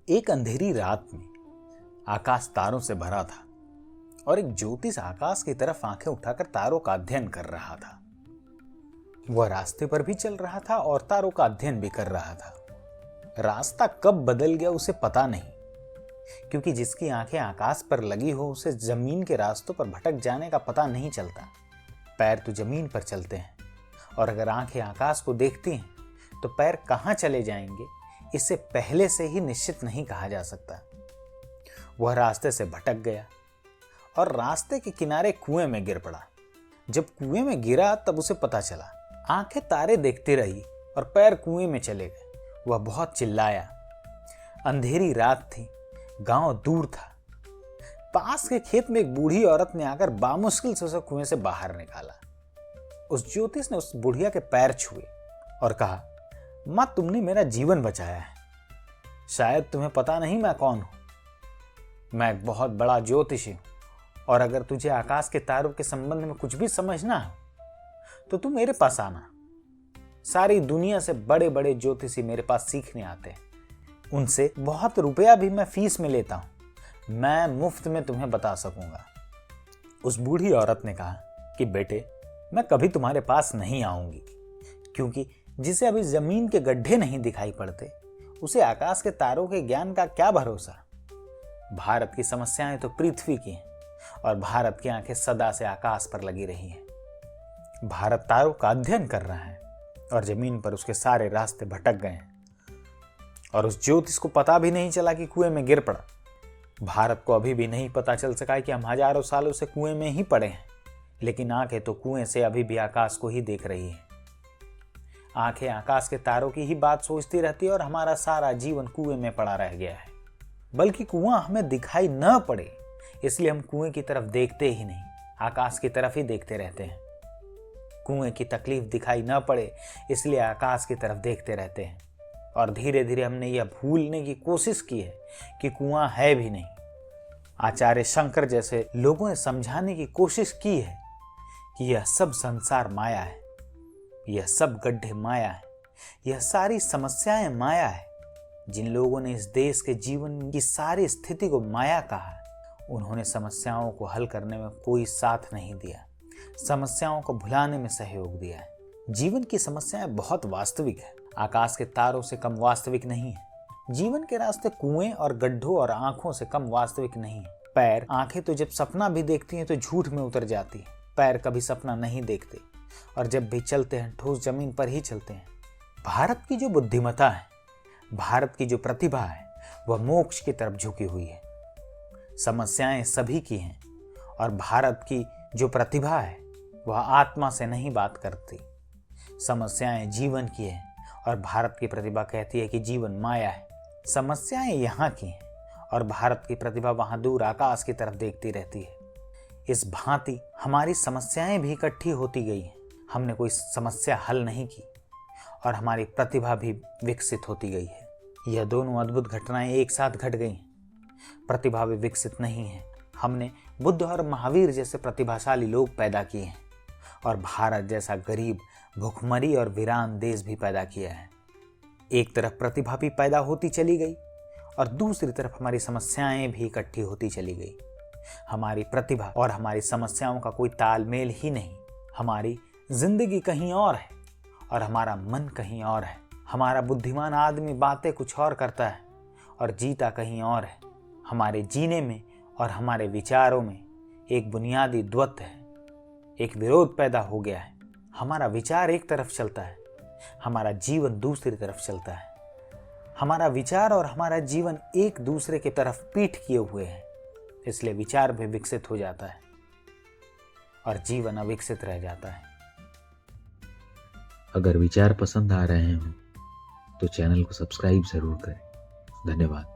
एक अंधेरी रात में आकाश तारों से भरा था और एक ज्योतिष आकाश की तरफ आंखें उठाकर तारों का अध्ययन कर रहा था। वह रास्ते पर भी चल रहा था और तारों का अध्ययन भी कर रहा था। रास्ता कब बदल गया उसे पता नहीं, क्योंकि जिसकी आंखें आकाश पर लगी हो उसे जमीन के रास्तों पर भटक जाने का पता नहीं चलता। पैर तो जमीन पर चलते हैं और अगर आंखें आकाश को देखती हैं तो पैर कहाँ चले जाएंगे इसे पहले से ही निश्चित नहीं कहा जा सकता। वह रास्ते से भटक गया और रास्ते के किनारे कुएं में गिर पड़ा। जब कुएं में गिरा तब उसे पता चला। आंखें तारे देखती रही और पैर कुएं में चले गए। वह बहुत चिल्लाया। अंधेरी रात थी, गांव दूर था। पास के खेत में एक बूढ़ी औरत ने आकर बामुश्किल से उसे कुएं से बाहर निकाला। उस ज्योतिष ने उस बुढ़िया के पैर छुए और कहा, मां, तुमने मेरा जीवन बचाया है। शायद तुम्हें पता नहीं मैं कौन हूं। मैं एक बहुत बड़ा ज्योतिषी हूं और अगर तुझे आकाश के तारों के संबंध में कुछ भी समझना है तो तू मेरे पास आना। सारी दुनिया से बड़े बड़े ज्योतिषी मेरे पास सीखने आते हैं। उनसे बहुत रुपया भी मैं फीस में लेता हूं। मैं मुफ्त में तुम्हें बता सकूंगा। उस बूढ़ी औरत ने कहा कि बेटे, मैं कभी तुम्हारे पास नहीं आऊंगी, क्योंकि जिसे अभी जमीन के गड्ढे नहीं दिखाई पड़ते उसे आकाश के तारों के ज्ञान का क्या भरोसा। भारत की समस्याएं तो पृथ्वी की हैं और भारत की आंखें सदा से आकाश पर लगी रही हैं। भारत तारों का अध्ययन कर रहा है और जमीन पर उसके सारे रास्ते भटक गए हैं और उस ज्योतिष को पता भी नहीं चला कि कुएं में गिर पड़ा। भारत को अभी भी नहीं पता चल सका कि हम हजारों सालों से कुएं में ही पड़े हैं, लेकिन आंखें तो कुएं से अभी भी आकाश को ही देख रही हैं। आंखें आकाश के तारों की ही बात सोचती रहती है और हमारा सारा जीवन कुएं में पड़ा रह गया है। बल्कि कुआं हमें दिखाई न पड़े इसलिए हम कुएं की तरफ देखते ही नहीं, आकाश की तरफ ही देखते रहते हैं। कुएं की तकलीफ दिखाई न पड़े इसलिए आकाश की तरफ देखते रहते हैं और धीरे धीरे हमने यह भूलने की कोशिश की है कि कुआं है भी नहीं। आचार्य शंकर जैसे लोगों ने समझाने की कोशिश की है कि यह सब संसार माया है, यह सब गड्ढे माया है, यह सारी समस्याएं माया है। जिन लोगों ने इस देश के जीवन की सारी स्थिति को माया कहा, उन्होंने समस्याओं को हल करने में कोई साथ नहीं दिया, समस्याओं को भुलाने में सहयोग दिया है। जीवन की समस्याएं बहुत वास्तविक है, आकाश के तारों से कम वास्तविक नहीं है। जीवन के रास्ते कुएं और गड्ढों और आंखों से कम वास्तविक नहीं है। पैर, आंखें तो जब सपना भी देखती हैं तो झूठ में उतर जाती है। पैर कभी सपना नहीं देखते और जब भी चलते हैं ठोस जमीन पर ही चलते हैं। भारत की जो बुद्धिमत्ता है, भारत की जो प्रतिभा है, वह मोक्ष की तरफ झुकी हुई है। समस्याएं सभी की हैं और भारत की जो प्रतिभा है वह आत्मा से नहीं बात करती। समस्याएं जीवन की है और भारत की प्रतिभा कहती है कि जीवन माया है। समस्याएं यहाँ की हैं और भारत की प्रतिभा वहां दूर आकाश की तरफ देखती रहती है। इस भांति हमारी समस्याएं भी इकट्ठी होती गई हैं। हमने कोई समस्या हल नहीं की और हमारी प्रतिभा भी विकसित होती गई है। यह दोनों अद्भुत घटनाएं एक साथ घट गई हैं। प्रतिभा भी विकसित नहीं है। हमने बुद्ध और महावीर जैसे प्रतिभाशाली लोग पैदा किए हैं और भारत जैसा गरीब, भूखमरी और वीरान देश भी पैदा किया है। एक तरफ प्रतिभा भी पैदा होती चली गई और दूसरी तरफ हमारी समस्याएं भी इकट्ठी होती चली गई। हमारी प्रतिभा और हमारी समस्याओं का कोई तालमेल ही नहीं। हमारी जिंदगी कहीं और है और हमारा मन कहीं और है। हमारा बुद्धिमान आदमी बातें कुछ और करता है और जीता कहीं और है। हमारे जीने में और हमारे विचारों में एक बुनियादी द्वंद्व है, एक विरोध पैदा हो गया है। हमारा विचार एक तरफ चलता है, हमारा जीवन दूसरी तरफ चलता है। हमारा विचार और हमारा जीवन एक दूसरे की तरफ पीठ किए हुए हैं, इसलिए विचार भी विकसित हो जाता है और जीवन अविकसित रह जाता है। अगर विचार पसंद आ रहे हों तो चैनल को सब्सक्राइब जरूर करें। धन्यवाद।